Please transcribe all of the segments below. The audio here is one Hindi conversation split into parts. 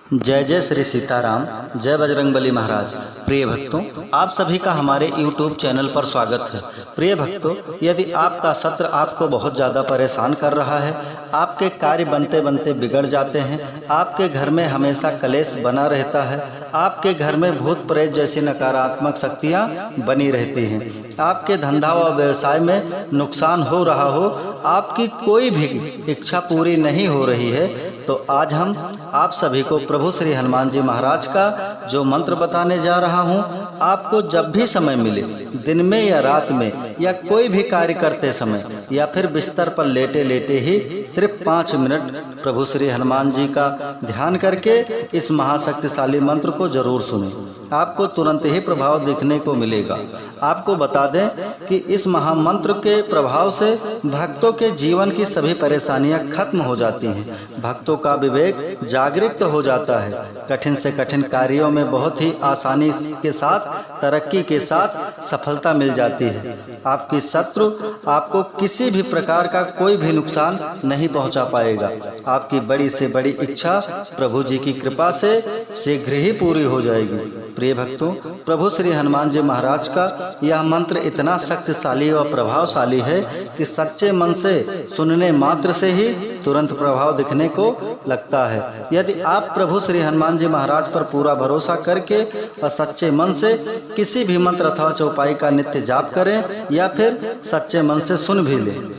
जय जय श्री सीताराम, जय बजरंगबली महाराज। प्रिय भक्तों, आप सभी का हमारे YouTube चैनल पर स्वागत है। प्रिय भक्तों, यदि आपका सत्र आपको बहुत ज़्यादा परेशान कर रहा है, आपके कार्य बनते बनते बिगड़ जाते हैं, आपके घर में हमेशा कलेश बना रहता है, आपके घर में भूत प्रेत जैसी नकारात्मक शक्तियाँ बनी रहती हैं, आपके धंधा व व्यवसाय में नुकसान हो रहा हो, आपकी कोई भी इच्छा पूरी नहीं हो रही है, तो आज हम आप सभी को प्रभु श्री हनुमान जी महाराज का जो मंत्र बताने जा रहा हूं, आपको जब भी समय मिले, दिन में या रात में या कोई भी कार्य करते समय या फिर बिस्तर पर लेटे लेटे ही सिर्फ 5 मिनट प्रभु श्री हनुमान जी का ध्यान करके इस महाशक्तिशाली मंत्र को जरूर सुनें। आपको तुरंत ही प्रभाव देखने को मिलेगा। आपको बता दें कि इस महामंत्र के प्रभाव से भक्तों के जीवन की सभी परेशानियां खत्म हो जाती हैं, भक्तों का विवेक जागृत हो जाता है, कठिन से कठिन कार्यों में बहुत ही आसानी के साथ, तरक्की के साथ सफलता मिल जाती है। आपकी शत्रु आपको किसी भी प्रकार का कोई भी नुकसान नहीं पहुंचा पाएगा। आपकी बड़ी से बड़ी इच्छा प्रभु जी की कृपा से शीघ्र ही पूरी हो जाएगी। प्रिय भक्तों, प्रभु श्री हनुमान जी महाराज का यह मंत्र इतना शक्तिशाली और प्रभावशाली है कि सच्चे मन से सुनने मात्र से ही तुरंत प्रभाव दिखने को लगता है। यदि आप प्रभु श्री हनुमान जी महाराज पर पूरा भरोसा करके और सच्चे मन से किसी भी मंत्र अथवा चौपाई का नित्य जाप करें या फिर सच्चे मन से सुन भी लें,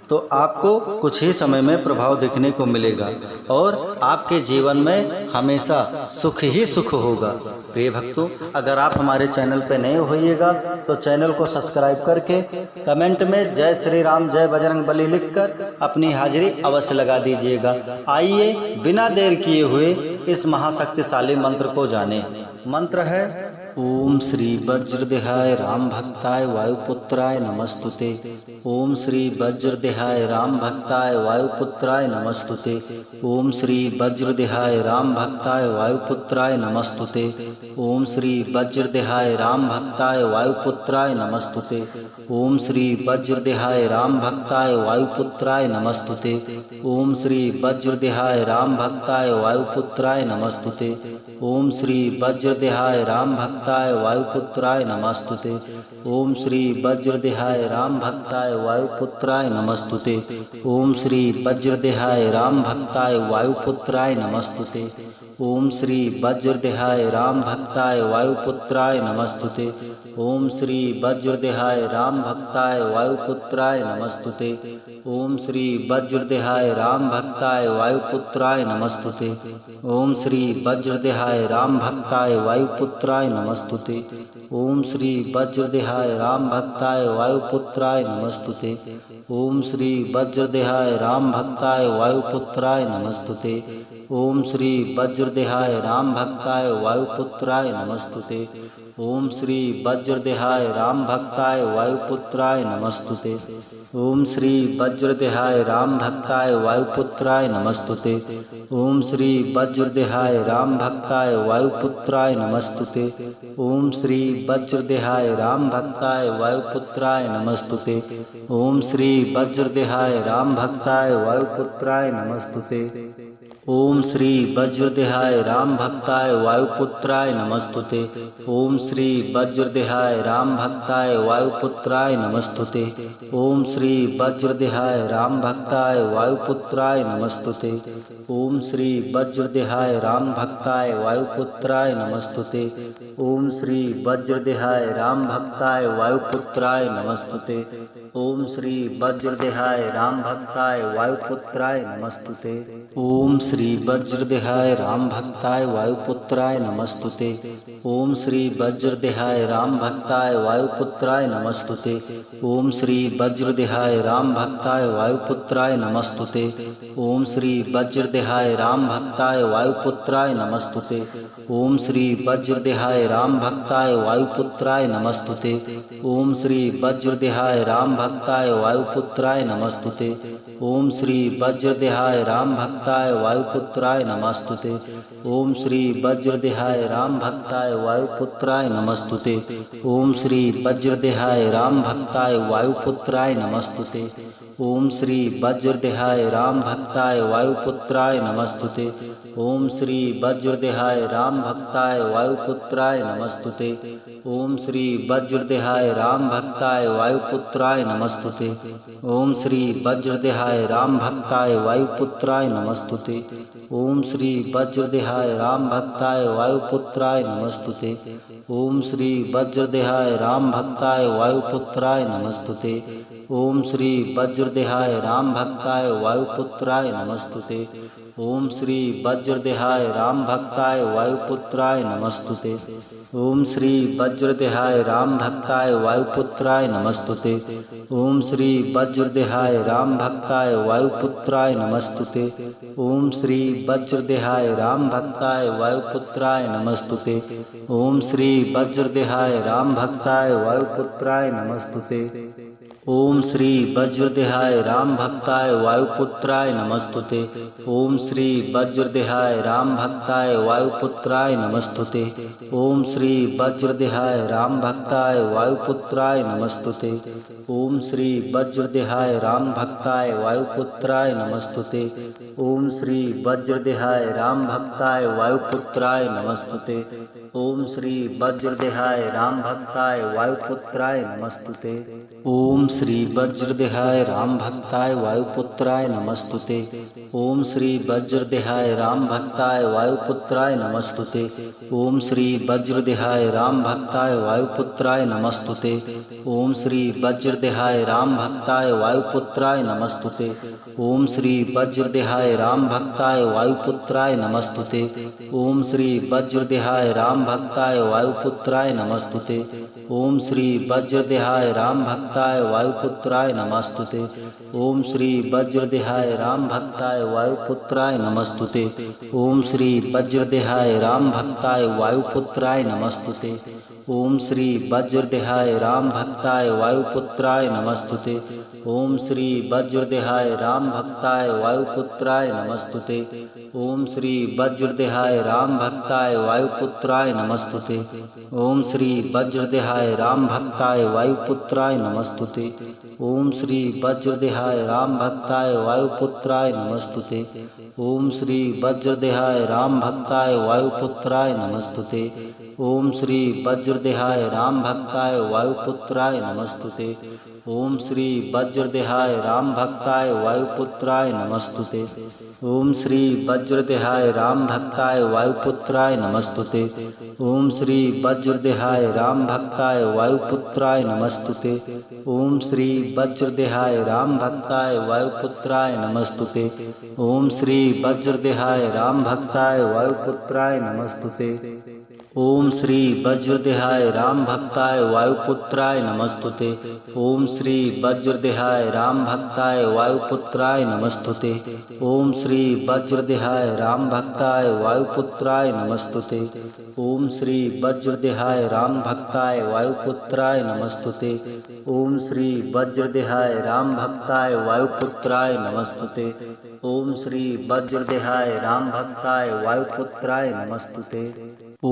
तो आपको कुछ ही समय में प्रभाव देखने को मिलेगा और आपके जीवन में हमेशा सुख ही सुख होगा। प्रिय भक्तों, अगर आप हमारे चैनल पर नए होइएगा तो चैनल को सब्सक्राइब करके कमेंट में जय श्री राम जय बजरंगबली लिखकर अपनी हाजिरी अवश्य लगा दीजिएगा। आइए बिना देर किए हुए इस महाशक्तिशाली मंत्र को जानें। मंत्र है ओम श्री वज्रदेहाय राम भक्ताय वायुपुत्राय नमस्तुते। ओम श्री वज्रदेहाय राम भक्ताय वायुपुत्राय नमस्तुते। ओम श्री वज्रदेहाय राम भक्ताय वायुपुत्राय नमस्तुते। ओम श्री वज्रदेहाय राम भक्ताय वायुपुत्राय नमस्तुते। ओम श्री वज्रदेहाय राम भक्ताय वायुपुत्राय नमस्तुते। ओम श्री वज्रदेहाय राम भक्ताय वायुपुत्राय नमस्तुते। ओम श्री वज्रदेहाय राम भक्ताय वायुपुत्राय नमस्तुते। ओम श्री वज्रदेहाय राम भक्ताय वायुपुत्राय नमस्तुते। ओम श्री वज्रदेहाय राम भक्ताय वायुपुत्राय नमस्तुते। ओम श्री वज्रदेहाय राम भक्ताय वायुपुत्राय नमस्तुते। ओम श्री वज्रदेहाय राम भक्ताय वायुपुत्राय नमस्तुते। ओम श्री वज्रदेहाय राम भक्ताय वायुपुत्राय नमस्तुते। ओम श्री वज्रदेहाय राम भक्ताय वायुपुत्राय नमस्तुते। ओम श्री वज्रदेहाय राम भक्ताय वायुपुत्राय नमस्तुते। ओम श्री वज्रदेहाय राम भक्ताय वायुपुत्राय नमस्तुते। ओम श्री वज्रदेहाय राम भक्ताय वायुपुत्राय नमस्तुते। ओम श्री वज्रदेहाय राम भक्ताय वायुपुत्राय नमस्तुते। ओम श्री वज्रदेहाय राम भक्ताय वायुपुत्राय नमस्तुते। ओम श्री वज्रदेहाय राम भक्ताय वायुपुत्राय नमस्तुते। ओम श्री वज्रदेहाय राम भक्ताय वायुपुत्राय नमस्तुते। ओम श्री वज्रदेहाय राम भक्ताय वायुपुत्राय नमस्तुते। ओम श्री वज्रदेहाय राम भक्ताय वायुपुत्राय नमस्तुते। ओम श्री वज्रदेहाय राम भक्ताय वायुपुत्राय नमस्तुते। ओम श्री वज्रदेहाय राम भक्ताय वायुपुत्राय नमस्तुते। ओम श्री वज्रदेहाय राम भक्ताय वायुपुत्राय नमस्तुते। ओम श्री वज्रदेहाय राम भक्ताय वायुपुत्राय नमस्तुते। ओम श्री वज्रदेहाय राम भक्ताय वायुपुत्राय नमस्तुते। ओम श्री वज्रदेहाय राम भक्ताय वायुपुत्राय नमस्तुते। ओम श्री वज्रदेहाय राम भक्ताय वायुपुत्राय नमस्तुते। ओम श्री वज्रदेहाय राम भक्ताय वायुपुत्राय नमस्तुते। ओम श्री वज्रदेहाय राम भक्ताय वायुपुत्राय नमस्तुते। ओम श्री वज्रदेहाय राम भक्ताय वायुपुत्राय नमस्तुते। ओम श्री वज्रदेहाय राम भक्ताय वायुपुत्राय नमस्तुते। ओम श्री वज्रदेहाय राम भक्ताय वायु वायुपुत्राय नमस्तुते। ओम श्री वज्रदेहाय राम भक्ताय वायुपुत्राय नमस्तुते। ओम श्री वज्रदेहाय राम भक्ताय वायुपुत्राय नमस्तुते। ओम श्री वज्रदेहाय राम भक्ताय वायुपुत्राय नमस्तुते। ओम श्री वज्रदेहाय राम भक्ताय वायुपुत्राय नमस्तुते। ओम श्री वज्रदेहाय राम भक्ताय वायुपुत्राय नमस्तुते। ओम श्री वज्रदेहाय राम भक्ताय वायुपुत्राय नमस्तुते। ओम श्री वज्रदेहाय राम भक्ताय वायुपुत्राय नमस्तुते। ओम श्री वज्रदेहाय राम भक्ताय वायुपुत्राय नमस्तुते। ओम श्री वज्रदेहाय राम भक्ताय वायुपुत्राय नमस्तुते। ओम श्री वज्रदेहाय राम भक्ताय वायुपुत्राय नमस्तुते। ओम श्री वज्रदेहाय राम भक्ताय वायुपुत्राय नमस्तुते। ओम श्री वज्रदेहाय राम भक्ताय वायुपुत्राय नमस्तुते। ओम श्री वज्रदेहाय राम भक्ताय वायुपुत्राय नमस्तुते। ओम श्री वज्रदेहाय राम भक्ताय वायुपुत्राय नमस्तुते। ओम श्री वज्रदेहाय राम भक्ताय वायुपुत्राय नमस्तुते। ओम श्री वज्रदेहाय राम भक्ताय वायुपुत्राय नमस्तुते। ओम श्री वज्रदेहाय राम भक्ताय वायुपुत्राय नमस्तुते। ओम श्री वज्रदेहाय राम भक्ताय वायुपुत्राय नमस्तुते। ओम श्री वज्रदेहाय राम भक्ताय वायुपुत्राय नमस्तुते। ओम श्री वज्रदेहाय राम भक्ताय वायुपुत्राय नमस्तुते। ओम श्री वज्रदेहाय राम भक्ताय वायुपुत्राय नमस्तुते। ओम श्री वज्रदेहाय राम भक्ताय वायुपुत्राय नमस्तुते। ओम श्री वज्रदेहाय राम भक्ताय वायुपुत्राय नमस्तुते। ओम श्री वज्रदेहाय राम भक्ताय वायुपुत्राय नमस्तुते। ओम श्री वज्रदेहाय राम भक्ताय वायुपुत्राय नमस्तुते। ओम श्री वज्रदेहाय राम भक्ताय वायुपुत्राय नमस्तुते। ओम श्री वज्रदेहाय राम भक्ताय वायुपुत्राय नमस्तुते। ओम श्री वज्रदेहाय राम भक्ताय वायुपुत्राय नमस्तुते। ओम श्री वज्रदेहाय राम भक्ताय वायुपुत्राय नमस्तुते। ओम श्री वज्रदेहाय राम भक्ताय वायुपुत्राय नमस्तुते। ओम श्री वज्रदेहाय राम भक्ताय वायुपुत्राय नमस्तुते। ओम श्री वज्रदेहाय राम भक्ताय वायुपुत्राय नमस्तुते। ओम श्री वज्रदेहाय राम भक्ताय वायुपुत्राय नमस्तुते। ओम श्री वज्रदेहाय राम भक्ताय वायुपुत्राय नमस्तुते। ओम श्री वज्रदेहाय राम भक्ताय वायुपुत्राय नमस्तुते। ओम श्री वज्रदेहाय राम भक्ताय वायुपुत्राय नमस्तुते। ओम श्री वज्रदेहाय राम भक्ताय वायुपुत्राय नमस्तुते। ओम श्री वज्रदेहाय राम भक्ताय वायुपुत्राय नमस्तुते। ओम श्री वज्रदेहाय राम भक्ताय वायुपुत्राय नमस्तुते। ओम श्री वज्रदेहाय राम भक्ताय वायुपुत्राय नमस्तुते। ओम श्री वज्रदेहाय राम भक्ताय वायुपुत्राय नमस्तुते। ओम श्री वज्रदेहाय राम भक्ताय वायुपुत्राय नमस्तुते। ओम श्री वज्रदेहाय राम भक्ताय वायुपुत्राय नमस्तुते। ओम श्री वज्रदेहाय राम भक्ताय वायुपुत्राय नमस्तुते। ओम श्री वज्रदेहाय राम भक्ताय वायुपुत्राय नमस्तुते। ओम श्री वज्रदेहाय राम भक्ताय वायुपुत्राय नमस्तुते। ओम श्री वज्रदेहाय राम भक्ताय वायुपुत्राय नमस्तुते। ओम श्री वज्रदेहाय राम भक्ताय वायुपुत्राय नमस्तुते।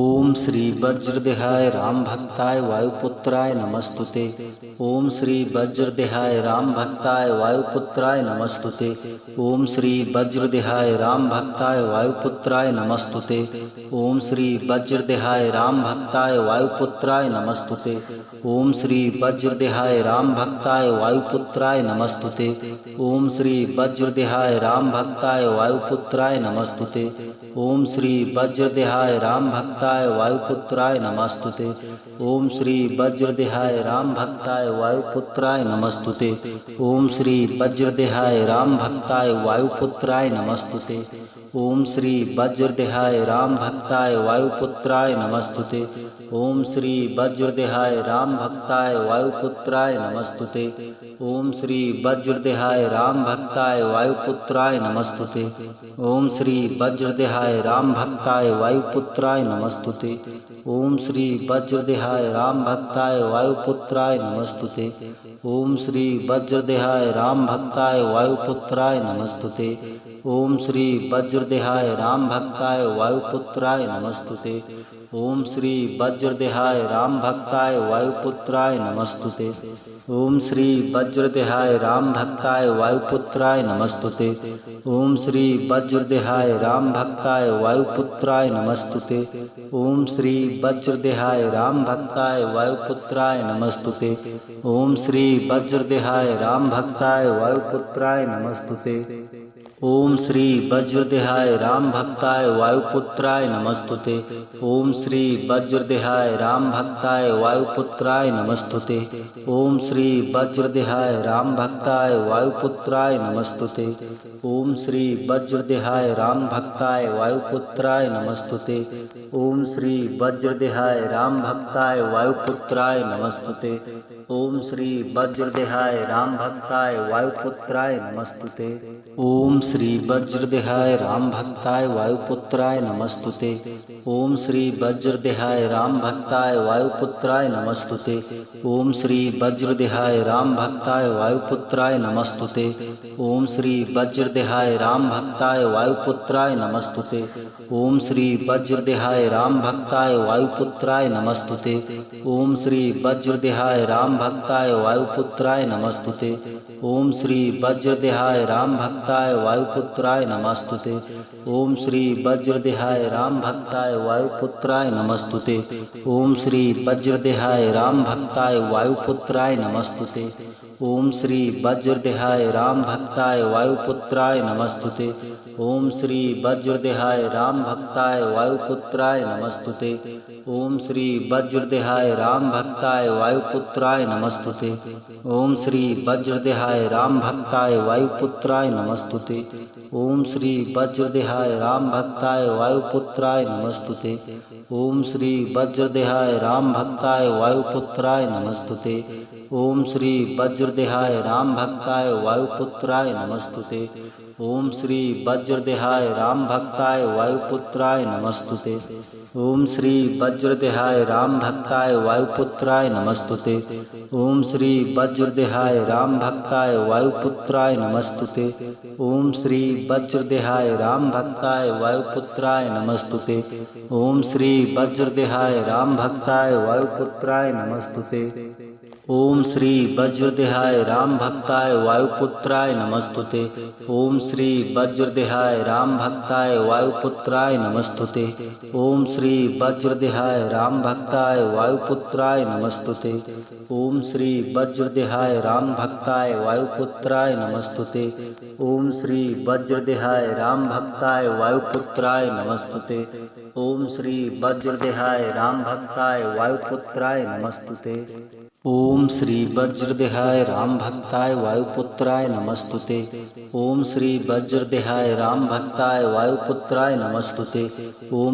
ओम श्री वज्रदेहाय राम भक्ताय वायुपुत्राय नमस्तुते। ओम श्री वज्रदेहाय राम भक्ताय वायुपुत्राय नमस्तुते। ओम श्री वज्रदेहाय राम भक्ताय वायुपुत्राय नमस्तुते। ओम श्री वज्रदेहाय राम भक्ताय वायुपुत्राय नमस्तुते। ओम श्री वज्रदेहाय राम भक्ताय वायुपुत्राय नमस्तुते। ओम श्री वज्रदेहाय राम भक्ताय वायुपुत्राय नमस्तुते। ओम श्री वज्रदेहाय राम भक्ताय वायुपुत्राय नमस्तुते। ओम श्री वज्रदेहाय राम भक्ताय वायुपुत्राय नमस्तुते। ओम श्री वज्रदेहाय राम भक्ताय वायुपुत्राय नमस्तुते। ओम श्री वज्रदेहाय राम भक्ताय वायुपुत्राय नमस्तुते। ओम श्री वज्रदेहाय राम भक्ताय वायुपुत्राय नमस्तुते। ओम श्री वज्रदेहाय राम भक्ताय वायुपुत्राय नमस्तुते। ओम श्री वज्रदेहाय राम भक्ताय वायुपुत्राय नमस्तुते। ओम श्री वज्रदेहाय राम भक्ताय वायुपुत्राय नमस्तुते। ओम श्री वज्रदेहाय राम भक्ताय वायुपुत्राय नमस्तुते। ओम श्री वज्रदेहाय राम भक्ताय वायुपुत्राय नमस्तुते। ओम श्री वज्रदेहाय राम भक्ताय वायुपुत्राय नमस्तुते। ओम श्री वज्रदेहाय राम भक्ताय वायुपुत्राय नमस्तुते। ओम श्री वज्रदेहाय राम भक्ताय वायुपुत्राय नमस्तुते। ओम श्री वज्रदेहाय राम भक्ताय वायुपुत्राय नमस्तुते। ओम श्री वज्रदेहाय राम भक्ताय वायुपुत्राय नमस्तुते। ओम श्री वज्रदेहाय राम भक्ताय वायुपुत्राय नमस्तुते। ओम श्री वज्रदेहाय राम भक्ताय वायुपुत्राय नमस्तुते। ओम श्री वज्रदेहाय राम भक्ताय वायुपुत्राय नमस्तुते। ओम श्री वज्रदेहाय राम भक्ताय वायुपुत्राय नमस्तुते। ओम श्री वज्रदेहाय राम भक्ताय वायुपुत्राय नमस्तुते। ओम श्री वज्रदेहाय राम भक्ताय वायुपुत्राय नमस्तुते। ओम श्री वज्रदेहाय राम भक्ताय वायुपुत्राय नमस्तुते। ओम श्री वज्रदेहाय राम भक्ताय वायुपुत्राय नमस्तुते। ओम श्री वज्रदेहाय राम भक्ताय वायुपुत्राय नमस्तुते। ओम श्री वज्रदेहाय राम भक्ताय वायुपुत्राय नमस्तुते। ओम श्री वज्रदेहाय राम भक्ताय वायुपुत्राय नमस्तुते। ओम श्री वज्रदेहाय राम भक्ताय वायुपुत्राय नमस्तुते। ओम श्री वज्रदेहाय राम भक्ताय वायुपुत्राय नमस्तुते। ओम श्री वज्रदेहाय राम भक्ताय वायुपुत्राय नमस्तुते। ओम श्री वज्रदेहाय राम भक्ताय वायुपुत्राय नमस्तुते। ओम श्री वज्रदेहाय राम भक्ताय वायुपुत्राय नमस्तुते। ओम श्री वज्रदेहाय राम भक्ताय वायुपुत्राय नमस्तुते। ओम श्री वज्रदेहाय राम भक्ताय वायुपुत्राय नमस्तुते। ओम श्री वज्रदेहाय राम भक्ताय वायुपुत्राय नमस्तुते। ओम श्री वज्रदेहाय राम भक्ताय वायुपुत्राय नमस्तुते। ओम श्री वज्रदेहाय राम भक्ताय वायुपुत्राय नमस्तुते। ओम श्री वज्रदेहाय राम भक्ताय वायुपुत्राय नमस्तुते। ओम श्री वज्रदेहाय राम भक्ताय वायुपुत्राय नमस्तुते। ओम श्री वज्रदेहाय राम भक्ताय वायुपुत्राय नमस्तुते। ओम श्री वज्रदेहाय राम भक्ताय वायुपुत्राय नमस्तुते। ओम श्री वज्रदेहाय राम भक्ताय वायुपुत्राय नमस्तुते। ओम श्री वज्रदेहाय राम भक्ताय वायुपुत्राय नमस्तुते। ओम श्री वज्रदेहाय राम भक्ताय वायुपुत्राय नमस्तुते। ओम श्री वज्रदेहाय राम भक्ताय वायुपुत्राय नमस्तुते। ओम श्री वज्रदेहाय राम भक्ताय वायुपुत्राय नमस्तुते। ओम श्री वज्रदेहाय राम भक्ताय वायुपुत्राय नमस्तुते। ओम श्री वज्रदेहाय राम भक्ताय वायुपुत्राय नमस्तुते। ओम श्री वज्रदेहाय राम भक्ताय वायुपुत्राय नमस्तुते। ओम श्री वज्रदेहाय राम भक्ताय वायुपुत्राय नमस्तुते। ओम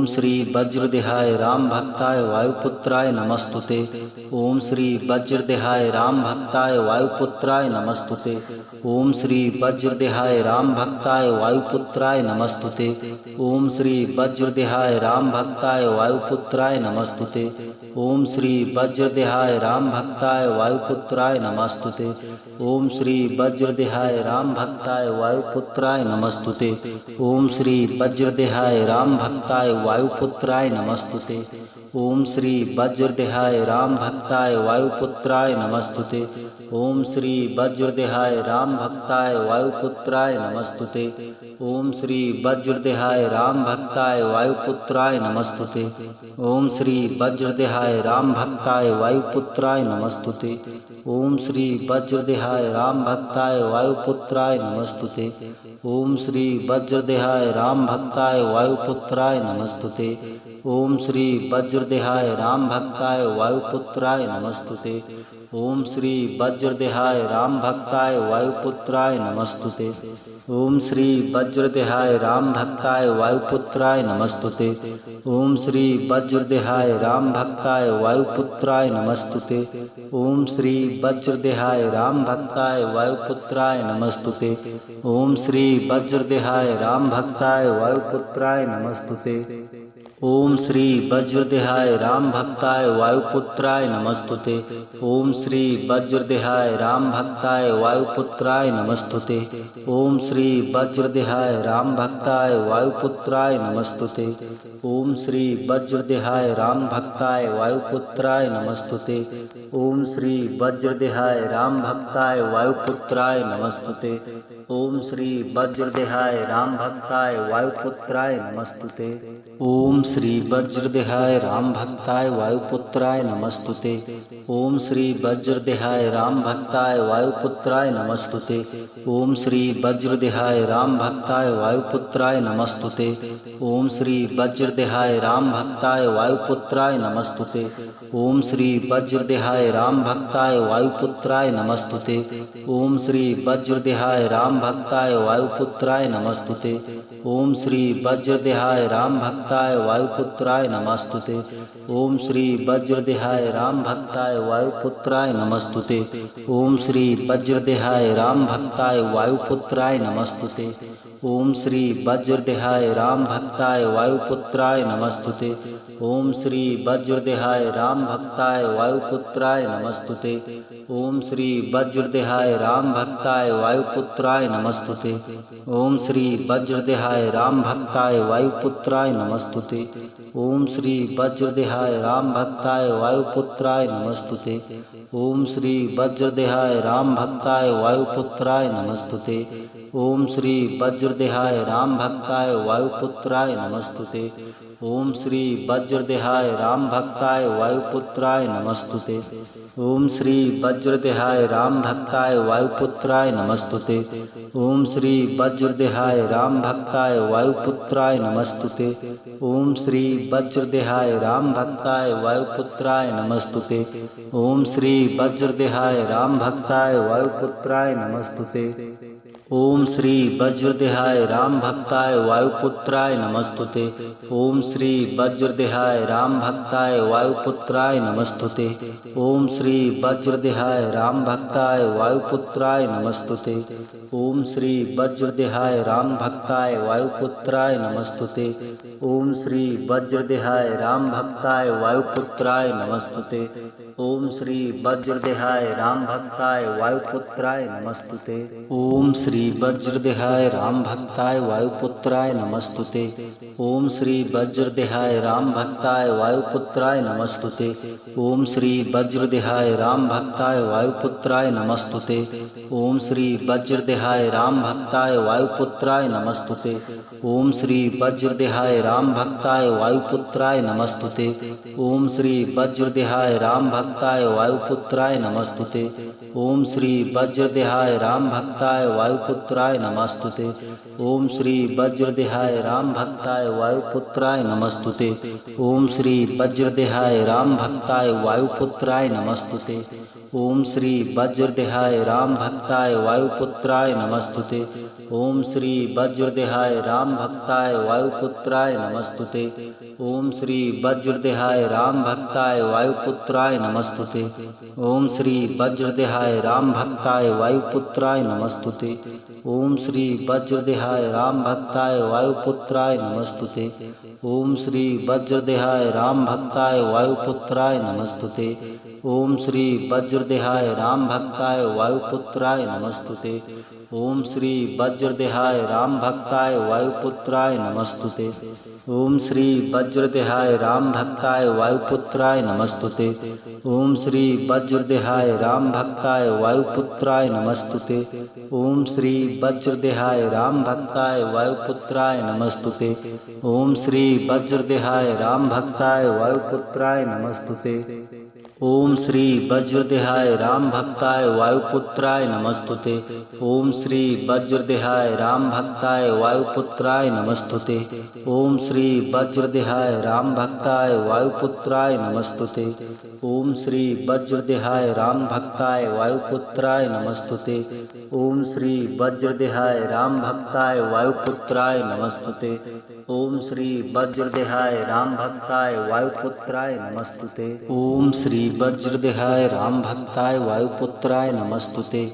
श्री वज्रदेहाय राम भक्ताय वायुपुत्राय नमस्तुते। ओम श्री वज्रदेहाय राम भक्ताय वायुपुत्राय नमस्तुते। ओम श्री वज्रदेहाय राम भक्ताय वायुपुत्राय नमस्तुते। ओम श्री वज्रदेहाय राम भक्ताय वायुपुत्राय नमस्तुते। ओम श्री वज्रदेहाय राम भक्ताय वायुपुत्राय नमस्तुते। ओम श्री वज्रदेहाय राम भक्ताय वायुपुत्राय नमस्तुते। ओम श्री वज्रदेहाय राम भक्ताय वायुपुत्राय नमस्तुते। ओम श्री वज्रदेहाय राम भक्ताय वायुपुत्राय नमस्तुते। ओम श्री वज्रदेहाय राम भक्ताय वायुपुत्राय नमस्तुते। ओम श्री वज्रदेहाय राम भक्ताय वायुपुत्राय नमस्तुते। ओम श्री वज्रदेहाय राम भक्ताय वायुपुत्राय नमस्तुते। ओम श्री वज्रदेहाय राम भक्ताय वायुपुत्राय नमस्तुते। ओम श्री वज्रदेहाय राम भक्ताय वायुपुत्राय नमस्तुते। ओम श्री वज्रदेहाय राम भक्ताय वायुपुत्राय नमस्तुते। ओम श्री वज्रदेहाय राम भक्ताय वायुपुत्राय नमस्तुते। ओम श्री वज्रदेहाय राम भक्ताय वायुपुत्राय नमस्तुते। ओम श्री वज्रदेहाय राम भक्ताय वायुपुत्राय नमस्तुते। ओम श्री वज्रदेहाय राम भक्ताय वायुपुत्राय नमस्तुते। ओम श्री वज्रदेहाय राम भक्ताय वायुपुत्राय नमस्तुते। ओम श्री वज्रदेहाय राम भक्ताय वायुपुत्राय नमस्तुते। ओम श्री वज्रदेहाय राम भक्ताय वायुपुत्राय नमस्तुते। ओम श्री वज्रदेहाय राम भक्ताय वायुपुत्राय नमस्तुते। ओम श्री वज्रदेहाय राम भक्ताय वायुपुत्राय नमस्तुते। ओम श्री वज्रदेहाय राम भक्ताय वायुपुत्राय नमस्तुते। ओम श्री वज्रदेहाय राम भक्ताय वायुपुत्राय नमस्तुते। ओम श्री वज्रदेहाय राम भक्ताय वायुपुत्राय नमस्तुते। ओम श्री वज्रदेहाय राम भक्ताय वायुपुत्राय नमस्तुते। ओम श्री वज्रदेहाय राम भक्ताय वायुपुत्राय नमस्तुते। ओम श्री वज्रदेहाय राम भक्ताय वायुपुत्राय नमस्तुते। ओम श्री वज्रदेहाय राम भक्ताय वायुपुत्राय नमस्तुते। ओम श्री वज्रदेहाय राम भक्ताय वायुपुत्राय नमस्तुते। ओम श्री वज्रदेहाय राम भक्ताय वायुपुत्राय नमस्तुते। ओम श्री वज्रदेहाय राम भक्ताय वायुपुत्राय नमस्तुते। ओम श्री वज्रदेहाय राम भक्ताय वायुपुत्राय नमस्तुते। ओम श्री वज्रदेहाय राम भक्ताय वायुपुत्राय नमस्तुते। ओम श्री वज्रदेहाय राम भक्ताय वायुपुत्राय नमस्तुते। ओम श्री वज्रदेहाय राम भक्ताय वायुपुत्राय नमस्तुते। ओम श्री वज्रदेहाय राम भक्ताय वायुपुत्राय नमस्तुते। ओम श्री वज्रदेहाय राम भक्ताय वायुपुत्राय नमस्तुते। ओम श्री वज्रदेहाय राम भक्ताय वायुपुत्राय नमस्तुते। ओम श्री वज्रदेहाय राम भक्ताय वायुपुत्राय नमस्तुते। ओम श्री वज्रदेहाय राम भक्ताय वायुपुत्राय नमस्तुते। ओम श्री वज्रदेहाय राम भक्ताय वायुपुत्राय नमस्तुते। ओम श्री वज्रदेहाय राम भक्ताय वायुपुत्राय नमस्तुते। ओम श्री वज्रदेहाय राम भक्ताय वायुपुत्राय नमस्तुते। ओम श्री वज्रदेहाय राम भक्ताय वायुपुत्राय नमस्तुते। ओम श्री वज्रदेहाय राम भक्ताय वायुपुत्राय नमस्तुते। ओम श्री वज्रदेहाय राम भक्ताय वायुपुत्राय नमस्तुते। ओम श्री वज्रदेहाय राम भक्ताय वायुपुत्राय नमस्तुते। ओम श्री वज्रदेहाय राम भक्ताय वायुपुत्राय नमस्तुते। ओम श्री वज्रदेहाय राम भक्ताय वायुपुत्राय नमस्तुते। ओम श्री वज्रदेहाय राम भक्ताय वायुपुत्राय नमस्तुते। ओम श्री वज्रदेहाय राम भक्ताय वायुपुत्राय नमस्तुते। ओम श्री वज्रदेहाय राम भक्ताय वायुपुत्राय नमस्तुते। ओम श्री वज्रदेहाय राम भक्ताय वायुपुत्राय नमस्तुते। ओम श्री वज्रदेहाय राम भक्ताय वायुपुत्राय नमस्तुते। ओम श्री वज्रदेहाय राम भक्ताय वायुपुत्राय नमस्तुते। ओम श्री वज्रदेहाय राम भक्ताय वायुपुत्राय नमस्तुते। ओम श्री वज्रदेहाय राम भक्ताय वायुपुत्राय नमस्तुते। ओम श्री वज्रदेहाय राम भक्ताय वायुपुत्राय नमस्तुते। ओम श्री वज्रदेहाय राम भक्ताय वायुपुत्राय नमस्तुते। ओम श्री वज्रदेहाय राम भक्ताय वायुपुत्राय नमस्तुते। ओम श्री वज्रदेहाय राम भक्ताय वायुपुत्राय नमस्तुते। ओम श्री वज्रदेहाय राम भक्ताय वायुपुत्राय नमस्तुते। ओम श्री वज्रदेहाय राम भक्ताय वायुपुत्राय नमस्तुते। ओम श्री वज्रदेहाय राम भक्ताय वायुपुत्राय नमस्तुते। ओम श्री वज्रदेहाय राम भक्ताय वायुपुत्राय नमस्तुते। ओम श्री वज्रदेहाय राम भक्ताय वायुपुत्राय नमस्तुते। ओम श्री वज्रदेहाय राम भक्ताय वायुपुत्राय नमस्तुते। ओम श्री वज्रदेहाय राम भक्ताय वायुपुत्राय नमस्तुते। ओम श्री वज्रदेहाय राम भक्ताय वायुपुत्राय नमस्तुते। ओम श्री वज्रदेहाय राम भक्ताय वायुपुत्राय नमस्तुते। ओम श्री वज्रदेहाय राम भक्ताय वायुपुत्राय नमस्तुते। ओम श्री वज्रदेहाय राम भक्ताय वायुपुत्राय नमस्तुते। ओम श्री वज्रदेहाय राम भक्ताय वायुपुत्राय नमस्तुते। ओम श्री वज्रदेहाय राम भक्ताय वायुपुत्राय नमस्तुते। ओम श्री वज्रदेहाय राम भक्ताय वायुपुत्राय नमस्तुते। ओम श्री वज्रदेहाय राम भक्ताय वायुपुत्राय नमस्तुते। ओम श्री वज्रदेहाय राम भक्ताय वायुपुत्राय नमस्तुते। ओम श्री वज्रदेहाय राम भक्ताय वायुपुत्राय नमस्तुते।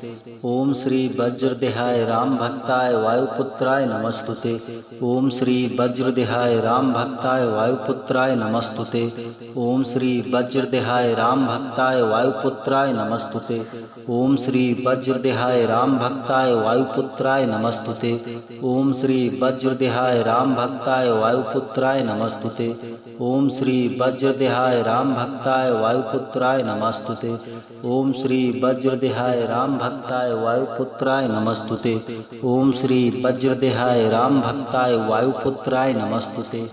ओम श्री वज्रदेहाय राम भक्ताय वायुपुत्राय नमस्तुते। ओम श्री वज्रदेहाय राम भक्ताय वायुपुत्राय नमस्तुते। ओम श्री वज्रदेहाय राम भक्ताय वायुपुत्राय नमस्तुते। ओम श्री वज्रदेहाय राम भक्ताय वायुपुत्राय नमस्तुते। ओम श्री वज्रदेहाय राम भक्ताय वायुपुत्राय नमस्तुते। ओम श्री वज्रदेहाय राम भक्ताय वायुपुत्राय नमस्तुते। ओम श्री वज्रदेहाय राम भक्ताय वायुपुत्राय नमस्तुते। ओम श्री वज्रदेहाय राम भक्ताय वायुपुत्राय नमस्तुते।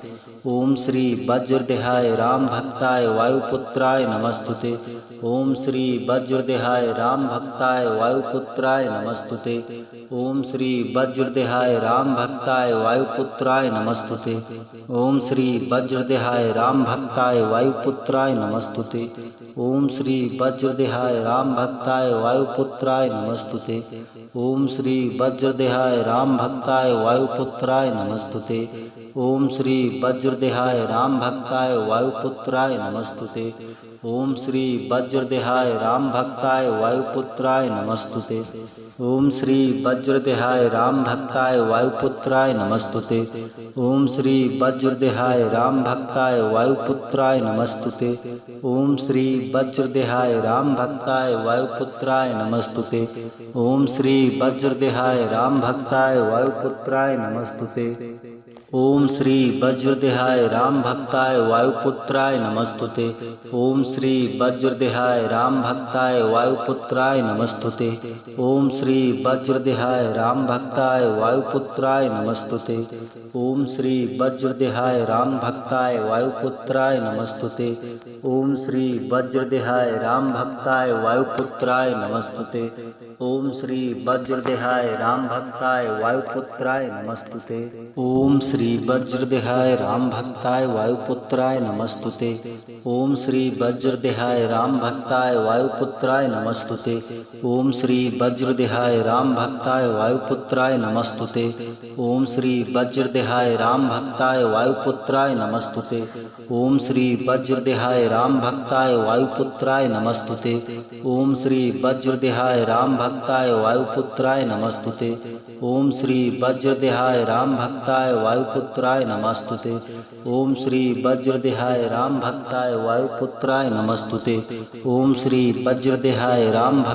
ओम श्री वज्रदेहाय राम भक्ताय वायुपुत्राय नमस्तुते। ओम श्री वज्रदेहाय राम भक्ताय वायुपुत्राय नमस्तुते। ओम श्री वज्रदेहाय राम भक्ताय वायुपुत्राय नमस्तुते। ओम श्री वज्रदेहाय राम भक्ताय वायुपुत्राय नमस्तुते। ओम श्री वज्रदेहाय राम भक्ताय वायुपुत्राय नमस्तुते। ओम श्री वज्रदेहाय राम भक्ताय वायुपुत्राय नमस्तुते। ओम श्री वज्रदेहाय राम भक्ताय वायुपुत्राय नमस्तुते। ओम श्री वज्रदेहाय राम भक्ताय वायुपुत्राय नमस्तुते। ओम श्री वज्रदेहाय राम भक्ताय वायुपुत्राय नमस्तुते। ओम श्री वज्रदेहाय राम भक्ताय वायुपुत्राय नमस्तुते। ओम श्री वज्रदेहाय राम भक्ताय वायुपुत्राय नमस्तुते। ओम श्री वज्रदेहाय राम भक्ताय वायुपुत्राय नमस्तुते। ओम श्री वज्रदेहाय राम भक्ताय वायुपुत्राय नमस्तुते। ओम श्री वज्रदेहाय राम भक्ताय वायुपुत्राय नमस्तुते। ओम श्री वज्रदेहाय राम भक्ताय वायुपुत्राय नमस्तुते। ओम श्री वज्रदेहाय राम भक्ताय वायुपुत्राय नमस्तुते। ओम श्री वज्रदेहाय राम भक्ताय वायुपुत्राय नमस्तुते। ओम श्री वज्रदेहाय राम भक्ताय वायुपुत्राय नमस्तुते। ओम श्री वज्रदेहाय राम भक्ताय वायुपुत्राय नमस्तुते। ओम श्री वज्रदेहाय राम भक्ताय वायुपुत्राय नमस्तुते। ओम श्री वज्रदेहाय राम भक्ताय वायुपुत्राय नमस्तुते। ओम श्री वज्रदेहाय राम भक्ताय वायुपुत्राय नमस्तुते। ओम श्री वज्रदेहाय राम भक्ताय वायुपुत्राय नमस्तुते। ओम श्री वज्रदेहाय राम भक्ताय वायुपुत्राय नमस्तुते। ओम श्री वज्रदेहाय राम भक्ताय वायुपुत्राय नमस्तुते। ओम श्री वज्रदेहाय राम भक्ताय वायुपुत्राय नमस्तुते। ओम श्री वज्रदेहाय राम भक्ताय वायुपुत्राय नमस्तुते। ओम श्री वज्रदेहाय राम भक्ताय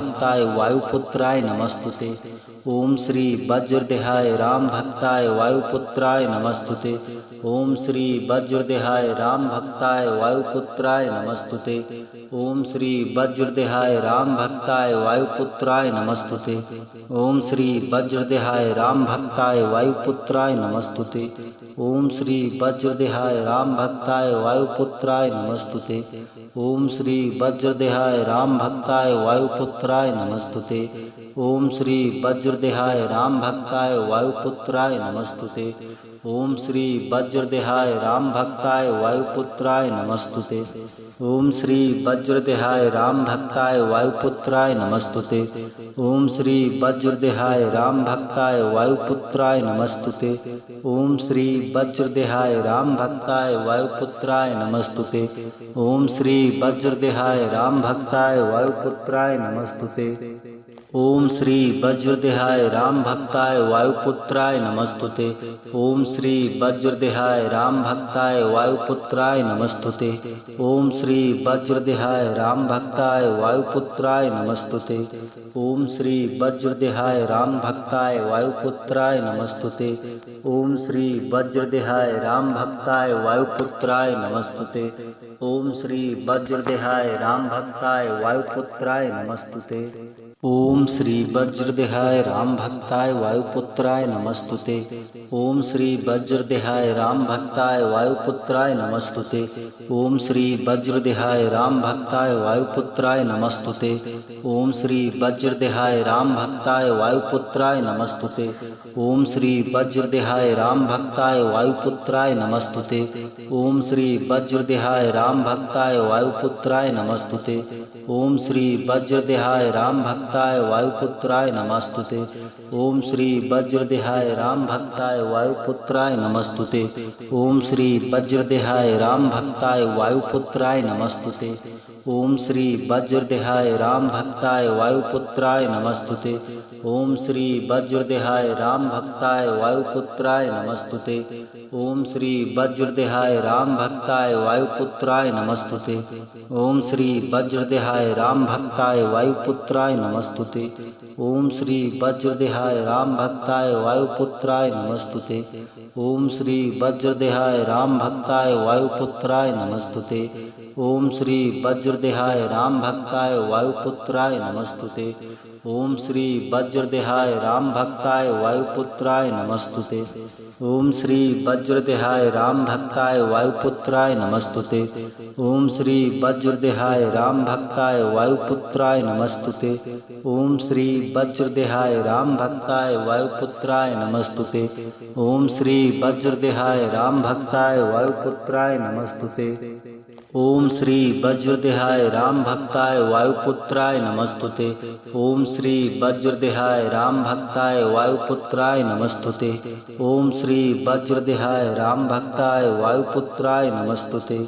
वायुपुत्राय नमस्तुते। ओम श्री वज्रदेहाय राम भक्ताय वायुपुत्राय नमस्तुते। ओम श्री वज्रदेहाय राम भक्ताय वायुपुत्राय नमस्तुते। ओम श्री वज्रदेहाय राम भक्ताय वायुपुत्राय नमस्तुते। ओम श्री वज्रदेहाय राम भक्ताय वायुपुत्राय नमस्तुते। ओम श्री वज्रदेहाय राम भक्ताय वायुपुत्राय नमस्तुते। ओम श्री वज्रदेहाय राम भक्ताय वायुपुत्राय नमस्तुते। ओम श्री वज्रदेहाय राम भक्ताय वायुपुत्राय नमस्तुते। ओम श्री वज्रदेहाय राम भक्ताय वायुपुत्राय नमस्तुते। ओम श्री वज्रदेहाय राम भक्ताय वायुपुत्राय नमस्तुते। ओम श्री वज्रदेहाय राम भक्ताय वायुपुत्राय नमस्तुते। ओम श्री वज्रदेहाय राम भक्ताय वायुपुत्राय नमस्तुते। ओम श्री वज्रदेहाय राम भक्ताय वायुपुत्राय नमस्तुते। ओम श्री वज्रदेहाय राम भक्ताय वायुपुत्राय नमस्तुते। ओम श्री वज्रदेहाय राम भक्ताय वायुपुत्राय नमस्तुते। ओम श्री वज्रदेहाय राम भक्ताय वायुपुत्राय नमस्तुते। ओम श्री वज्रदेहाय राम भक्ताय वायुपुत्राय नमस्तुते। ओम श्री वज्रदेहाय राम भक्ताय वायुपुत्राय नमस्तुते। ओम श्री वज्रदेहाय राम भक्ताय वायुपुत्राय नमस्तुते। ओम श्री वज्रदेहाय राम भक्ताय वायुपुत्राय नमस्तुते। ओम श्री वज्रदेहाय राम भक्ताय वायुपुत्राय नमस्तुते। ओम श्री वज्रदेहाय राम भक्ताय वायुपुत्राय नमस्तुते। ओम श्री वज्रदेहाय राम भक्ताय वायुपुत्राय नमस्तुते। ओम श्री वज्रदेहाय राम भक्ताय वायुपुत्राय नमस्तुते। ओम श्री वज्रदेहाय राम भक्ताय वायुपुत्राय नमस्तुते। ओम श्री वज्रदेहाय राम भक्ताय वायुपुत्राय नमस्तुते। ओम श्री वज्रदेहाय राम भक्ताय वायुपुत्राय नमस्तुते। ओम श्री वज्रदेहाय राम भक्ताय वायुपुत्राय नमस्तुते। ओम श्री वज्रदेहाय राम भक्ताय वायुपुत्राय नमस्तुते। ओम श्री वज्रदेहाय राम भक्ताय वायुपुत्राय नमस्तुते। ओम श्री वज्रदेहाय राम भक्ताय वायुपुत्राय नमस्तुते। ओम श्री वज्रदेहाय राम भक्ताय वायुपुत्राय नमस्तुते। ओम श्री वज्रदेहाय राम भक्ताय वायुपुत्राय नमस्तुते। ओम श्री वज्रदेहाय राम भक्ताय वायुपुत्राय नमस्तुते। ओम श्री वज्रदेहाय राम भक्ताय वायुपुत्राय नमस्तुते। ओम श्री वज्रदेहाय राम भक्ताय वायुपुत्राय नमस्तुते। ओम श्री वज्रदेहाय राम भक्ताय वायुपुत्राय नमस्तुते। ओम श्री वज्रदेहाय राम भक्ताय वायुपुत्राय नमस्तुते। ओम श्री वज्रदेहाय राम भक्ताय वायुपुत्राय नमस्तुते। ओम श्री वज्रदेहाय राम भक्ताय वायुपुत्राय नमस्तुते। ओम श्री वज्रदेहाय राम भक्ताय वायुपुत्राय नमस्तुते। ओम श्री वज्रदेहाय राम भक्ताय वायुपुत्राय नमस्तुते।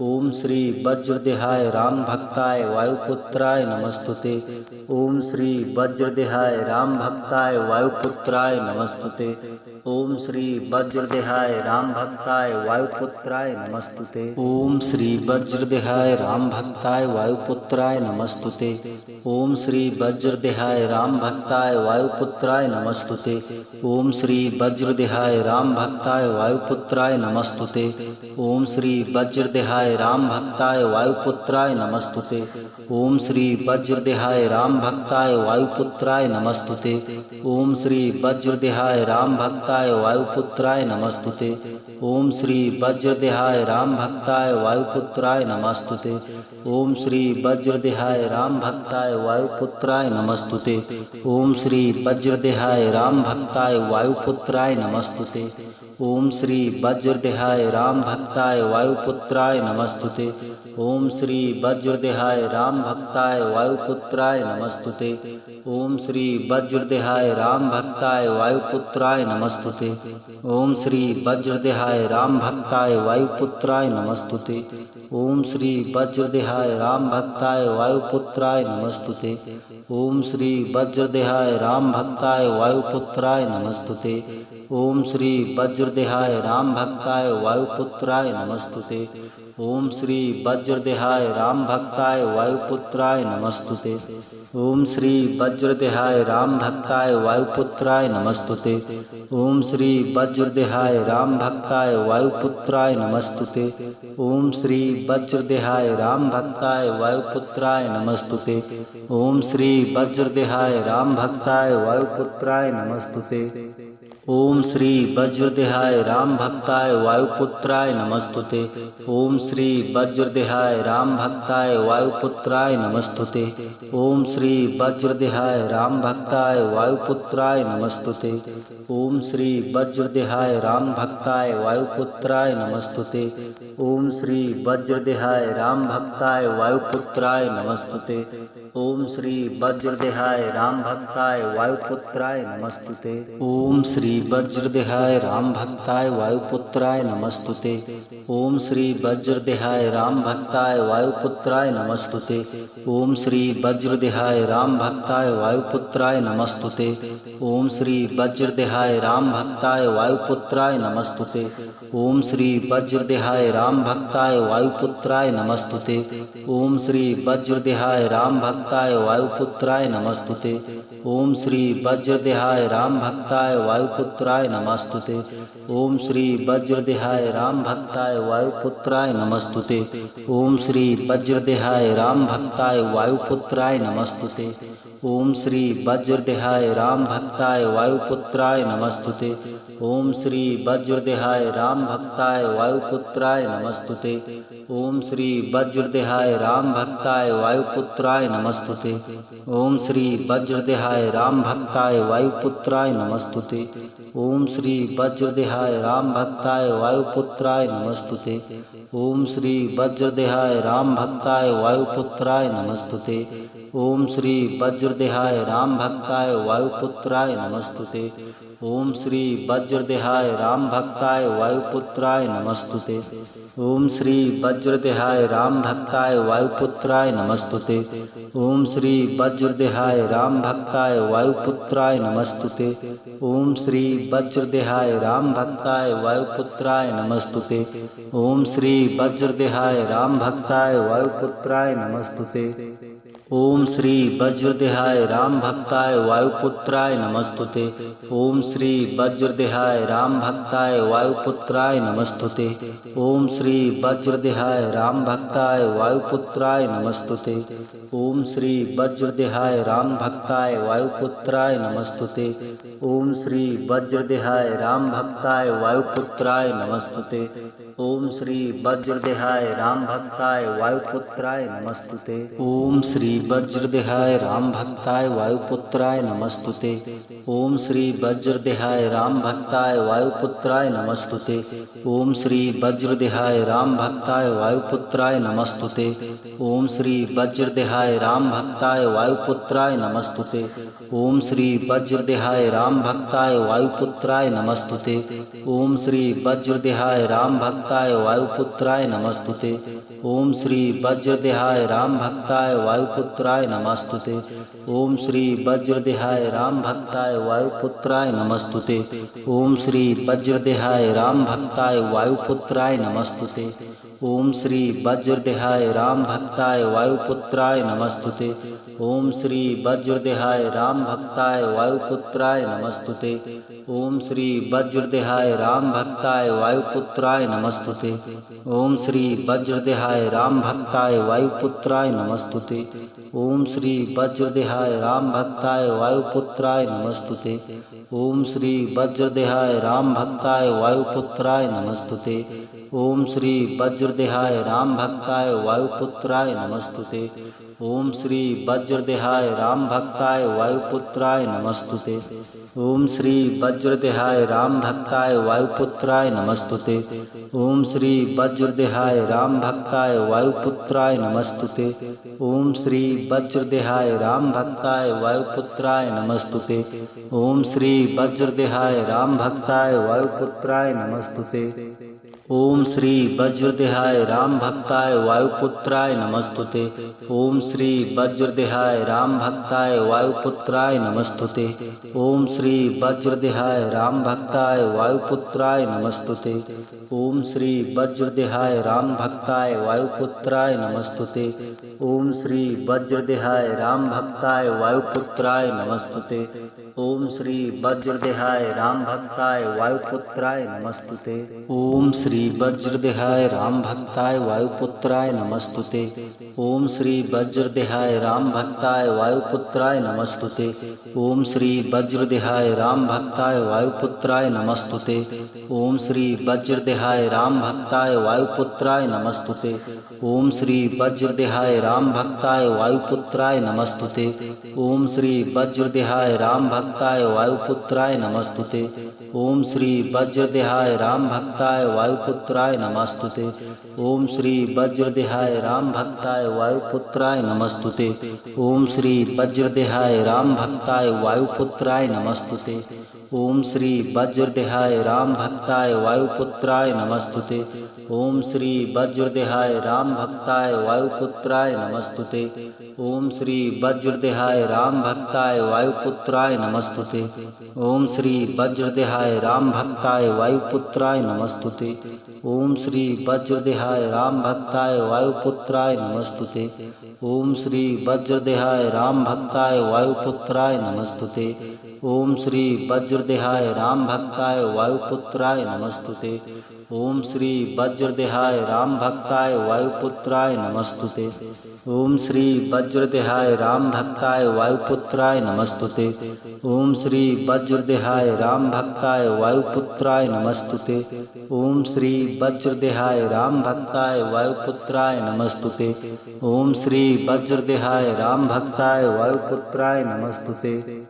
ओम श्री वज्रदेहाय राम भक्ताय वायुपुत्राय नमस्तुते। ओम श्री वज्रदेहाय राम भक्ताय वायुपुत्राय नमस्तुते। ओम श्री वज्रदेहाय राम भक्ताय वायुपुत्राय नमस्तुते। ओम श्री वज्रदेहाय राम भक्ताय वायुपुत्राय नमस्तुते। ओम श्री वज्रदेहाय राम भक्ताय वायुपुत्राय नमस्तुते। ओम श्री वज्रदेहाय राम भक्ताय वायुपुत्राय नमस्तुते। ओम श्री वज्रदेहाय राम भक्ताय वायुपुत्राय नमस्तुते। ओम श्री वज्रदेहाय राम भक्ताय वायुपुत्राय नमस्तुते। ओम श्री वज्रदेहाय राम भक्ताय वायुपुत्राय नमस्तुते। ओम श्री वज्रदेहाय राम भक्ताय वायुपुत्राय नमस्तुते। ओम श्री वज्रदेहाय राम भक्ताय वायुपुत्राय नमस्तुते। ओम श्री वज्रदेहाय राम भक्ताय वायुपुत्राय नमस्तुते। ओम श्री वज्रदेहाय राम भक्ताय वायुपुत्राय नमस्तुते। ओम श्री वज्रदेहाय राम भक्ताय वायुपुत्राय नमस्तुते। ओम श्री वज्रदेहाय राम भक्ताय वायुपुत्राय नमस्तुते। ओम श्री वज्रदेहाय राम भक्ताय वायुपुत्राय नमस्तुते। ओम श्री वज्रदेहाय राम भक्ताय वायुपुत्राय नमस्तुते। ओम श्री वज्रदेहाय राम भक्ताय वायुपुत्राय नमस्तुते। ओम श्री वज्रदेहाय राम भक्ताय वायुपुत्राय नमस्तुते। ओम श्री वज्रदेहाय राम भक्ताय वायुपुत्राय नमस्तुते। ओम श्री वज्रदेहाय राम भक्ताय वायुपुत्राय नमस्तुते। ओम श्री वज्रदेहाय राम भक्ताय वायुपुत्राय नमस्तुते। ओम श्री वज्रदेहाय राम भक्ताय वायुपुत्राय नमस्तुते। ओम श्री वज्रदेहाय राम भक्ताय वायुपुत्राय नमस्तुते। ओम श्री वज्रदेहाय राम भक्ताय वायुपुत्राय नमस्तुते। ओम श्री वज्रदेहाय राम भक्ताय वायुपुत्राय नमस्तुते। ओम श्री वज्रदेहाय राम भक्ताय वायुपुत्राय नमस्तुते। ओम श्री वज्रदेहाय राम भक्ताय वायुपुत्राय नमस्तुते। ओम श्री वज्रदेहाय राम भक्ताय वायुपुत्राय नमस्तुते। ओम श्री वज्रदेहाय राम भक्ताय वायुपुत्राय नमस्तुते। ओम श्री वज्रदेहाय राम भक्ताय वायुपुत्राय नमस्तुते। ओम श्री वज्रदेहाय राम भक्ताय वायुपुत्राय नमस्तुते। ओम श्री वज्रदेहाय राम भक्ताय वायुपुत्राय नमस्तुते। ओम श्री वज्रदेहाय राम भक्ताय वायुपुत्राय नमस्तुते। ओम श्री वज्रदेहाय राम भक्ताय वायुपुत्राय नमस्तुते। ओम श्री वज्रदेहाय राम भक्ताय वायुपुत्राय नमस्तुते। ओम श्री वज्रदेहाय राम भक्ताय वायुपुत्राय नमस्तुते। ओम श्री वज्रदेहाय राम भक्ताय वायुपुत्राय नमस्तुते। ओम श्री वज्रदेहाय राम भक्ताय वायुपुत्राय नमस्तुते। ओम श्री वज्रदेहाय राम भक्ताय वायुपुत्राय नमस्तुते। ओम श्री वज्रदेहाय राम भक्ताय वायुपुत्राय नमस्तुते। ओम श्री वज्रदेहाय राम भक्ताय वायुपुत्राय नमस्तुते। ओम श्री वज्रदेहाय राम भक्ताय वायुपुत्राय नमस्तुते। ओम श्री वज्रदेहाय राम भक्ताय वायुपुत्राय नमस्तुते। ओम श्री वज्रदेहाय राम भक्ताय वायुपुत्राय नमस्तुते। ओम श्री वज्रदेहाय राम भक्ताय वायुपुत्राय नमस्तुते। ओम श्री वज्रदेहाय राम भक्ताय वायुपुत्राय नमस्तुते। ओम श्री वज्रदेहाय राम भक्ताय वायुपुत्राय नमस्तुते। ओम श्री वज्रदेहाय राम भक्ताय वायुपुत्राय नमस्तुते। ओम श्री वज्रदेहाय राम भक्ताय वायुपुत्राय नमस्तुते। ओम श्री वज्रदेहाय राम भक्ताय वायुपुत्राय नमस्तुते। ओम श्री वज्रदेहाय राम भक्ताय वायुपुत्राय नमस्तुते। ओम श्री वज्रदेहाय राम भक्ताय वायुपुत्राय नमस्तुते। ओम श्री वज्रदेहाय राम भक्ताय वायुपुत्राय नमस्तुते। ओम श्री वज्रदेहाय राम भक्ताय वायुपुत्राय नमस्तुते। ओम श्री वज्रदेहाय राम भक्ताय वायुपुत्राय नमस्तुते। ओम श्री वज्रदेहाय राम भक्ताय वायुपुत्राय नमस्तुते। ओम श्री वज्रदेहाय राम भक्ताय वायुपुत्राय नमस्तुते। ओम श्री वज्रदेहाय राम भक्ताय वायुपुत्राय नमस्तुते। ओम श्री वज्रदेहाय राम भक्ताय वायुपुत्राय नमस्तुते। ओम श्री वज्रदेहाय राम भक्ताय वायुपुत्राय नमस्तुते। ओम श्री वज्रदेहाय राम भक्ताय वायुपुत्राय नमस्तुते। ओम श्री वज्रदेहाय राम भक्ताय वायुपुत्राय नमस्तुते। ओम श्री वज्रदेहाय राम भक्ताय वायुपुत्राय नमस्तुते। ओम श्री वज्रदेहाय राम भक्ताय वायुपुत्राय नमस्तुते। ओम श्री वज्रदेहाय राम भक्ताय वायुपुत्राय नमस्तुते। ओम श्री वज्रदेहाय राम भक्ताय वायुपुत्राय नमस्तुते। ओम श्री वज्रदेहाय राम भक्ताय वायुपुत्राय नमस्तुते। ओम श्री वज्रदेहाय राम भक्ताय वायुपुत्राय नमस्तुते। ओम श्री वज्रदेहाय राम भक्ताय वायुपुत्राय नमस्तुते। ओम श्री वज्रदेहाय राम भक्ताय वायुपुत्राय नमस्तुते। ओम श्री वज्रदेहाय राम भक्ताय वायुपुत्राय नमस्तुते। ओम श्री वज्रदेहाय राम भक्ताय वायुपुत्राय नमस्तुते। ओम श्री वज्रदेहाय राम भक्ताय वायुपुत्राय नमस्तुते। ओम श्री वज्रदेहाय राम भक्ताय वायुपुत्राय नमस्तुते। ओम श्री वज्रदेहाय राम भक्ताय वायुपुत्राय नमस्तुते। ओम श्री वज्रदेहाय राम भक्ताय वायुपुत्राय नमस्तुते। ओम श्री वज्रदेहाय राम भक्ताय वायुपुत्राय नमस्तुते। ओम श्री वज्रदेहाय राम भक्ताय वायुपुत्राय नमस्तुते। ओम श्री वज्रदेहाय राम भक्ताय वायुपुत्राय नमस्तुते। ओम श्री वज्रदेहाय राम भक्ताय वायुपुत्राय नमस्तुते। ओम श्री वज्रदेहाय राम भक्ताय वायुपुत्राय नमस्तुते। ओम श्री वज्रदेहाय राम भक्ताय वायुपुत्राय नमस्तुते। ओम श्री वज्रदेहाय राम भक्ताय वायुपुत्राय नमस्तुते। ओम श्री वज्रदेहाय राम भक्ताय वायुपुत्राय नमस्तुते। ओम श्री वज्रदेहाय राम भक्ताय वायुपुत्राय नमस्तुते। ओम श्री वज्रदेहाय राम भक्ताय वायुपुत्राय नमस्तुते। ओम श्री वज्रदेहाय राम भक्ताय वायुपुत्राय नमस्तुते। ओम श्री वज्रदेहाय राम भक्ताय वायुपुत्राय नमस्तुते। ओम श्री वज्रदेहाय राम भक्ताय वायुपुत्राय नमस्तुते। ओम श्री वज्रदेहाय राम भक्ताय वायुपुत्राय नमस्तुते। ओम श्री वज्रदेहाय राम भक्ताय वायुपुत्राय नमस्तुते। ओम श्री वज्रदेहाय राम भक्ताय वायुपुत्राय नमस्तुते। ओम श्री वज्रदेहाय राम भक्ताय वायुपुत्राय नमस्तुते। ओम श्री वज्रदेहाय राम भक्ताय वायुपुत्राय नमस्तुते। ओम श्री वज्रदेहाय राम भक्ताय वायुपुत्राय नमस्तुते। ओम श्री वज्रदेहाय राम भक्ताय वायुपुत्राय नमस्तुते। ओम श्री वज्रदेहाय राम भक्ताय वायुपुत्राय नमस्तुते। ओम श्री वज्रदेहाय राम भक्ताय वायुपुत्राय नमस्तुते। ओम श्री वज्रदेहाय राम भक्ताय वायुपुत्राय नमस्तुते। ओम श्री वज्रदेहाय राम भक्ताय वायुपुत्राय नमस्तुते। ओम श्री वज्रदेहाय राम भक्ताय वायुपुत्राय नमस्तुते। ओम श्री वज्रदेहाय राम भक्ताय वायुपुत्राय नमस्तुते। ओम श्री वज्रदेहाय राम भक्ताय वायुपुत्राय नमस्तुते। ओम श्री वज्रदेहाय राम भक्ताय वायुपुत्राय नमस्तुते।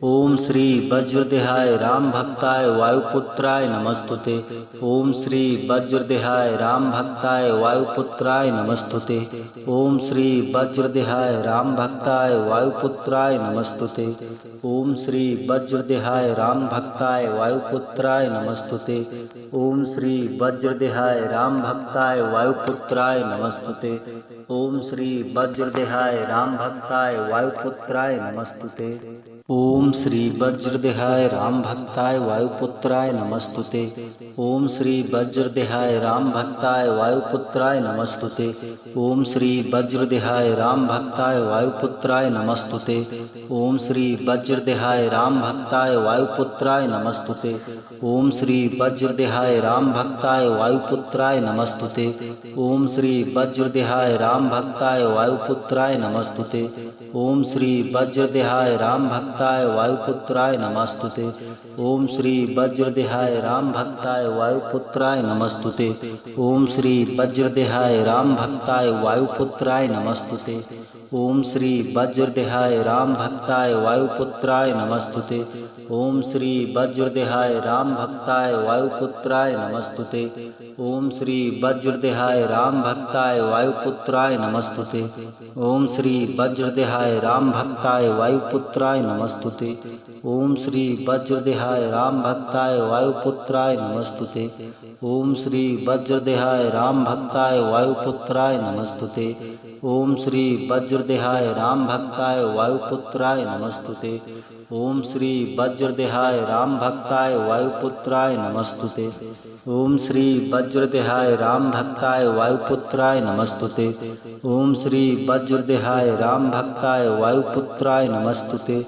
ओम श्री वज्रदेहाय राम भक्ताय वायुपुत्राय नमस्तुते। ओम श्री वज्रदेहाय राम भक्ताय वायुपुत्राय नमस्तुते। ओम श्री वज्रदेहाय राम भक्ताय वायुपुत्राय नमस्तुते। ओम श्री वज्रदेहाय राम भक्ताय वायुपुत्राय नमस्तुते। ओम श्री वज्रदेहाय राम भक्ताय वायुपुत्राय नमस्तुते। ओम श्री वज्रदेहाय राम भक्ताय वायुपुत्राय नमस्तुते। ओम श्री वज्रदेहाय राम भक्ताय वायुपुत्राय नमस्तुते। ओम श्री वज्रदेहाय राम भक्ताय वायुपुत्राय नमस्तुते। ओम श्री वज्रदेहाय राम भक्ताय वायुपुत्राय नमस्तुते। ओम श्री वज्रदेहाय राम भक्ताय वायुपुत्राय नमस्तुते। ओम श्री वज्रदेहाय राम भक्ताय वायुपुत्राय नमस्तुते। ओम श्री वज्रदेहाय राम भक्ताय वायुपुत्राय नमस्तुते। ओम श्री वज्रदेहाय राम भक्ताय वायुपुत्राय नमस्तुते। ओम श्री वज्रदेहाय राम भक्ताय वायुपुत्राय नमस्तुते। ओम श्री वज्रदेहाय राम भक्ताय वायुपुत्राय नमस्तुते। ओम श्री वज्रदेहाय राम भक्ताय वायुपुत्राय नमस्तुते। ओम श्री वज्रदेहाय राम भक्ताय वायुपुत्राय नमस्तुते। ओम श्री वज्रदेहाय राम भक्ताय वायुपुत्राय नमस्तुते। ओम श्री वज्रदेहाय राम भक्ताय वायुपुत्राय नमस्तुते। ओम श्री वज्रदेहाय राम भक्ताय वायुपुत्राय नमस्तुते। ओम श्री वज्रदेहाय राम भक्ताय वायुपुत्राय नमस्तुते। ओम श्री वज्रदेहाय राम भक्ताय वायुपुत्राय नमस्तुते। ओम श्री वज्रदेहाय राम भक्ताय वायुपुत्राय नमस्तुते। ओम श्री वज्रदेहाय राम भक्ताय वायुपुत्राय नमस्तुते। ओम श्री वज्रदेहाय राम भक्ताय वायुपुत्राय नमस्तुते। ओम श्री वज्रदेहाय राम भक्ताय वायुपुत्राय नमस्तुते।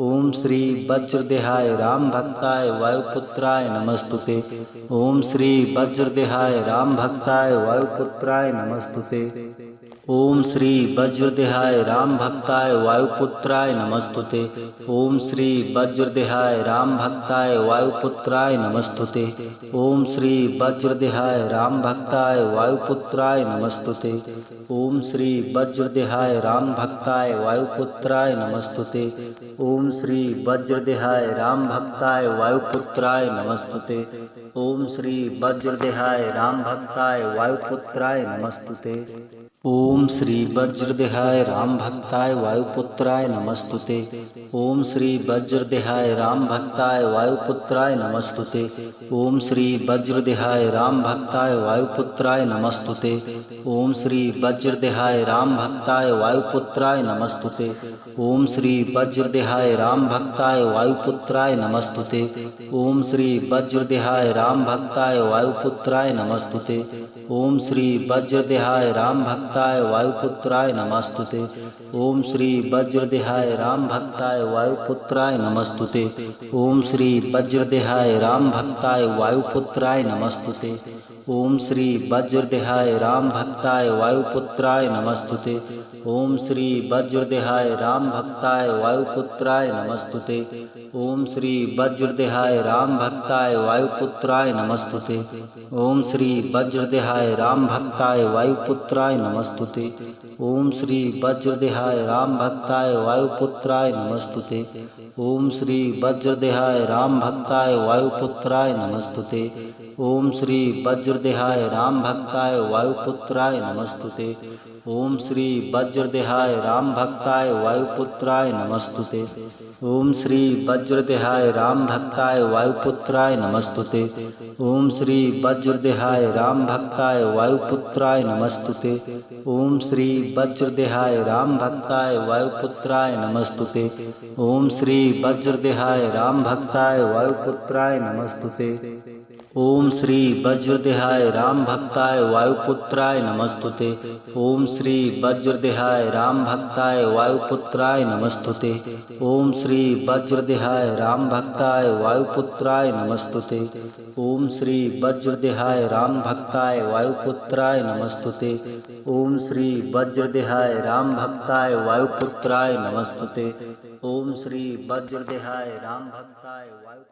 ओम श्री वज्रदेहाय राम भक्ताय वायुपुत्राय नमस्तुते। ओम श्री वज्रदेहाय राम भक्ताय वायुपुत्राय नमस्तुते। ओम श्री वज्रदेहाय राम भक्ताय वायुपुत्राय नमस्तुते। ओम श्री वज्रदेहाय राम भक्ताय वायुपुत्राय नमस्तुते। ओम श्री वज्रदेहाय राम भक्ताय वायुपुत्राय नमस्तुते। ओम श्री वज्रदेहाय राम भक्ताय वायुपुत्राय नमस्तुते। ओम श्री वज्रदेहाय राम भक्ताय वायुपुत्राय नमस्तुते। ओम श्री वज्रदेहाय राम भक्ताय वायुपुत्राय नमस्तुते। ओम श्री वज्रदेहाय राम भक्ताय वायुपुत्राय नमस्तुते। ओम श्री वज्रदेहाय राम भक्ताय वायुपुत्राय नमस्तुते। ओम श्री वज्रदेहाय राम भक्ताय वायुपुत्राय नमस्तुते। ओम श्री वज्रदेहाय राम भक्ताय वायुपुत्राय नमस्तुते। ओम श्री वज्रदेहाय राम भक्ताय वायुपुत्राय नमस्तुते। ओम श्री वज्रदेहाय राम भक्ताय वायुपुत्राय नमस्तुते। ओम श्री वज्रदेहाय राम भक्ताय वायुपुत्राय नमस्तुते। ओम श्री वज्रदेहाय राम भक्ताय वायुपुत्राय नमस्तुते। ओम श्री वज्रदेहाय राम भक्ताय वायुपुत्राय नमस्तुते। ओम श्री वज्रदेहाय राम भक्ताय वायुपुत्राय नमस्तुते। ओम श्री वज्रदेहाय राम भक्ताय वायुपुत्राय नमस्तुते। ओम श्री वज्रदेहाय राम भक्ताय वायुपुत्राय नमस्तुते। ओम श्री वज्रदेहाय राम भक्ताय वायुपुत्राय नमस्तुते। ओम श्री वज्रदेहाय राम भक्ताय वायुपुत्राय नमस्तुते। ओम श्री वज्रदेहाय राम भक्ताय वायुपुत्राय नमस्तुते। ओम श्री वज्रदेहाय राम भक्ताय वायुपुत्राय नमस्तुते। ओम श्री वज्रदेहाय राम भक्ताय वायुपुत्राय नमस्तुते। ओम श्री वज्रदेहाय राम भक्ताय वायुपुत्राय नमस्तुते। ओम श्री वज्रदेहाय राम भक्ताय वायुपुत्राय नमस्तुते। ओम श्री वज्रदेहाय राम भक्ताय वायुपुत्राय नमस्तुते। ओम श्री वज्रदेहाय राम भक्ताय वायुपुत्राय नमस्तुते। ओम श्री वज्रदेहाय राम भक्ताय वायुपुत्राय नमस्तुते। ओम श्री वज्रदेहाय राम भक्ताय वायुपुत्राय नमस्तुते। ओम श्री वज्रदेहाय राम भक्ताय वायुपुत्राय नमस्तुते। ओम श्री वज्रदेहाय राम भक्ताय वायुपुत्राय नमस्तुते। ओम श्री वज्रदेहाय राम भक्ताय वायु